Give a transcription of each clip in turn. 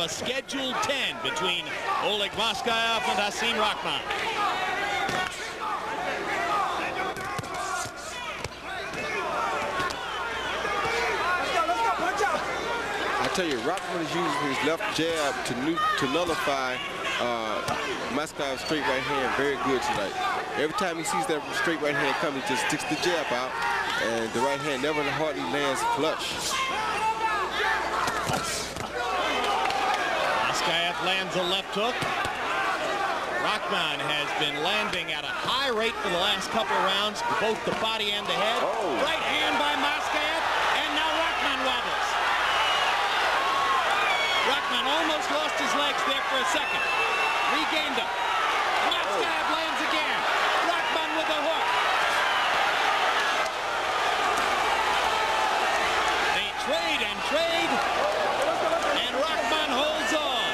a scheduled 10 between Oleg Maskayev and Hasim Rachman. I tell you, Rachman is using his left jab to nullify Maskayev's straight right hand very good tonight. Every time he sees that straight right hand come, he just sticks the jab out, and the right hand never hardly lands flush. Maskayev lands a left hook. Rachman has been landing at a high rate for the last couple of rounds, both the body and the head. Oh. Right hand by Maskayev, and now Rachman wobbles. Rachman almost lost his legs there for a second. Regained them. Maskayev lands again. Rachman with a hook. They trade and trade, and Rachman holds on.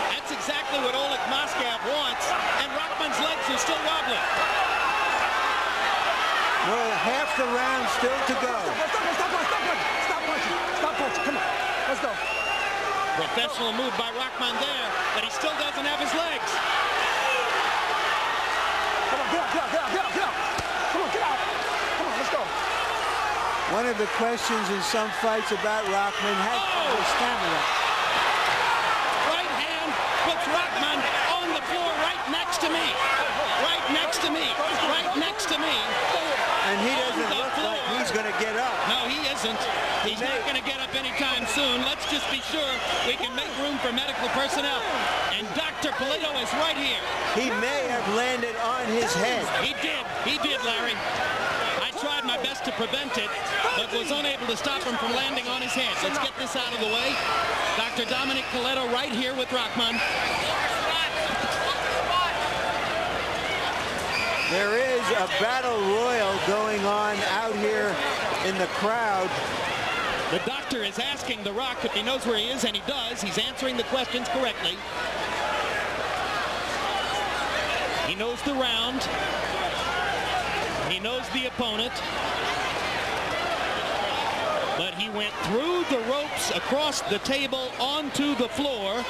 That's exactly what Oleg Maskayev wants, and Rachman's legs are still wobbling. Well, half the round still to go. Stop punching. Come on. Let's go. Professional move by Rachman there, but he still doesn't have his legs. Come on, get out. Come on, get out. Come on, let's go. One of the questions in some fights about Rachman has his stamina. Right hand puts Rachman on the floor right next to me. Right next to me. Right next to me. And he doesn't look like he's going to get up. No, he isn't. He's not going to get up anytime soon. Let's just be sure we can make room for medical personnel. And Dr. Polito is right here. He may have landed on his head. He did, Larry. I tried my best to prevent it, but was unable to stop him from landing on his head. Let's get this out of the way. Dr. Dominic Coletto right here with Rachman. There is a battle royal going on out here in the crowd. The doctor is asking The Rock if he knows where he is, and he does. He's answering the questions correctly. He knows the round. He knows the opponent. But he went through the ropes, across the table, onto the floor.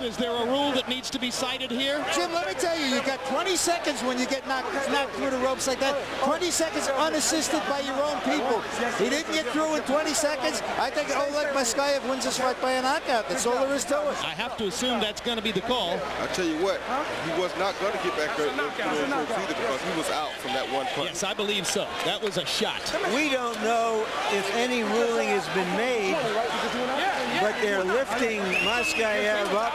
Is there a rule that needs to be cited here? Jim, let me tell you, you got 20 seconds when you get knocked through the ropes like that. 20 seconds unassisted by your own people. He didn't get through in 20 seconds. I think Oleg Maskayev wins this fight by a knockout. That's all there is to it. I have to assume that's going to be the call. I tell you what, he was not going to get back there either because he was out from that one punch. Yes, I believe so. That was a shot. We don't know if any ruling has been made, but they're lifting Maskayev up.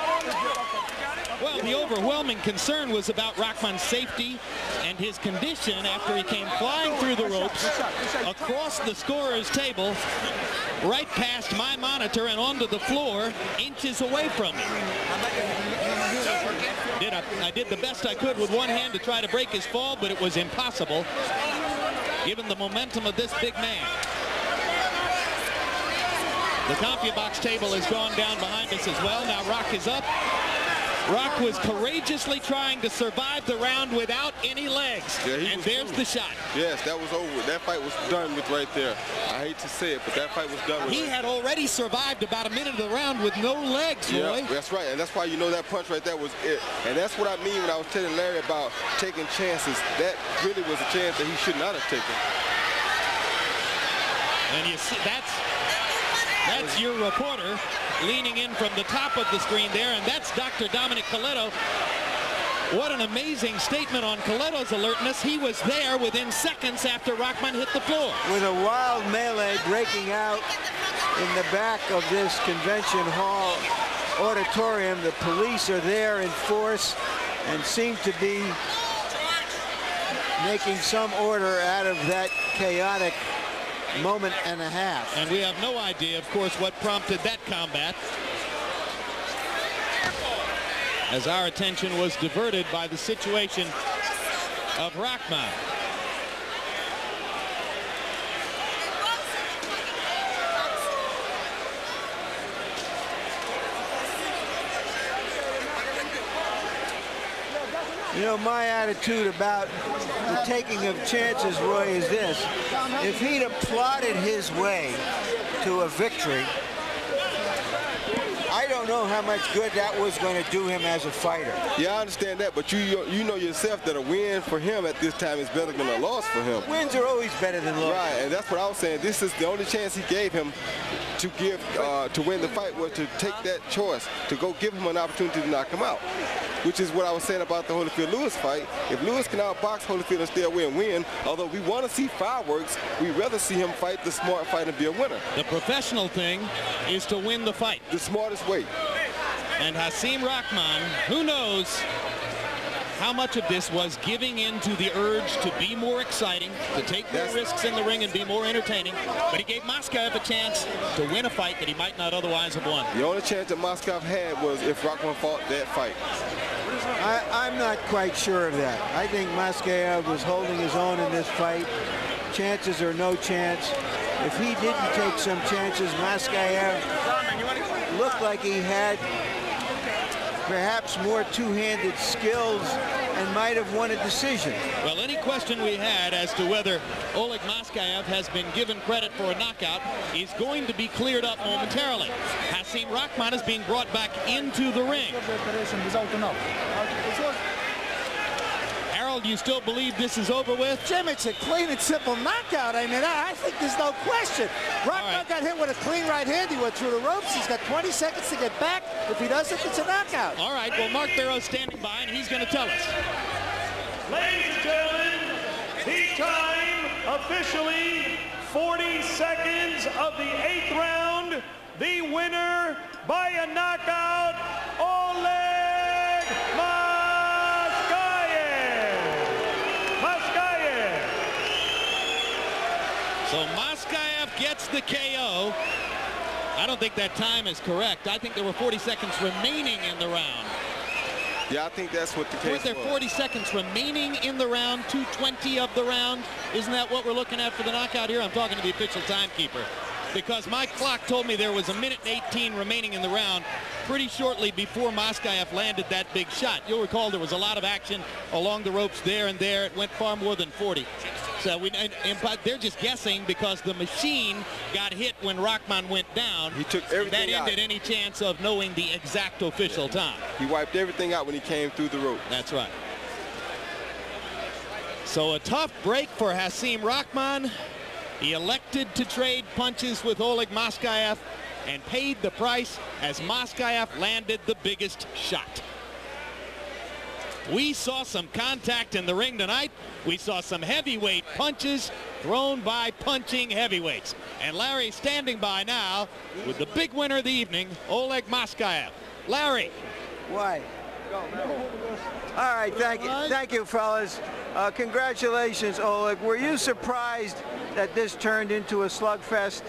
Well, the overwhelming concern was about Rachman's safety and his condition after he came flying through the ropes, across the scorer's table, right past my monitor and onto the floor, inches away from me. I did the best I could with one hand to try to break his fall, but it was impossible, given the momentum of this big man. The CompuBox table has gone down behind us as well. Now Rock is up. Rock was courageously trying to survive the round without any legs. Yeah, and there's the shot. Yes, that was over. That fight was done with right there. I hate to say it, but that fight was done with. He had already survived about a minute of the round with no legs, Roy. Yeah, that's right. And that's why you know that punch right there was it. And that's what I mean when I was telling Larry about taking chances. That really was a chance that he should not have taken. And you see, that's your reporter leaning in from the top of the screen there, and that's Dr. Dominic Coletto. What an amazing statement on Coletto's alertness. He was there within seconds after Rachman hit the floor. With a wild melee breaking out in the back of this convention hall auditorium, the police are there in force and seem to be making some order out of that chaotic moment and a half. And we have no idea, of course, what prompted that combat, as our attention was diverted by the situation of Rachman. You know, my attitude about the taking of chances, Roy, is this. If he'd have plotted his way to a victory, I don't know how much good that was going to do him as a fighter. Yeah, I understand that, but you know yourself that a win for him at this time is better than a loss for him. Wins are always better than losses. Right, and that's what I was saying. This is the only chance he gave him to win the fight, was to take that choice, to go give him an opportunity to knock him out, which is what I was saying about the Holyfield-Lewis fight. If Lewis can outbox Holyfield and still win, although we want to see fireworks, we'd rather see him fight the smart fight and be a winner. The professional thing is to win the fight. The smartest way. And Hasim Rahman, who knows how much of this was giving in to the urge to be more exciting, to take more risks in the ring and be more entertaining, but he gave Maskaev a chance to win a fight that he might not otherwise have won. The only chance that Maskaev had was if Rahman fought that fight. I'm not quite sure of that. I think Maskaev was holding his own in this fight. Chances or no chance. If he didn't take some chances, Maskaev looked like he had perhaps more two-handed skills and might have won a decision. Well, any question we had as to whether Oleg Maskaev has been given credit for a knockout is going to be cleared up momentarily. Hasim Rahman is being brought back into the ring. Harold, you still believe this is over with? Jim, it's a clean and simple knockout. I mean, I think there's no question. Rahman got hit with a clean right hand. He went through the ropes. He's got 20 seconds to get back. If he doesn't, it's a knockout. All right, well, Mark Barrow's standing by, and he's going to tell us. Ladies and gentlemen, the time officially 40 seconds of the 8th round. The winner by a knockout, Oleg Maskaev. So Maskaev gets the KO. I don't think that time is correct. I think there were 40 seconds remaining in the round. Yeah, I think that's what the case was. Weren't there 40 seconds remaining in the round, 2:20 of the round? Isn't that what we're looking at for the knockout here? I'm talking to the official timekeeper, because my clock told me there was 1:18 remaining in the round pretty shortly before Maskaev landed that big shot. You'll recall there was a lot of action along the ropes there and there. It went far more than 40. So they're just guessing because the machine got hit when Rahman went down. He took everything that ended out. any chance of knowing the exact official time. He wiped everything out when he came through the rope. That's right. So a tough break for Hasim Rahman. He elected to trade punches with Oleg Maskaev and paid the price as Maskaev landed the biggest shot. We saw some contact in the ring tonight. We saw some heavyweight punches thrown by punching heavyweights. And Larry standing by now with the big winner of the evening, Oleg Maskaev. Larry. Why? All right, thank you, fellas. Congratulations, Oleg. Were you surprised that this turned into a slugfest?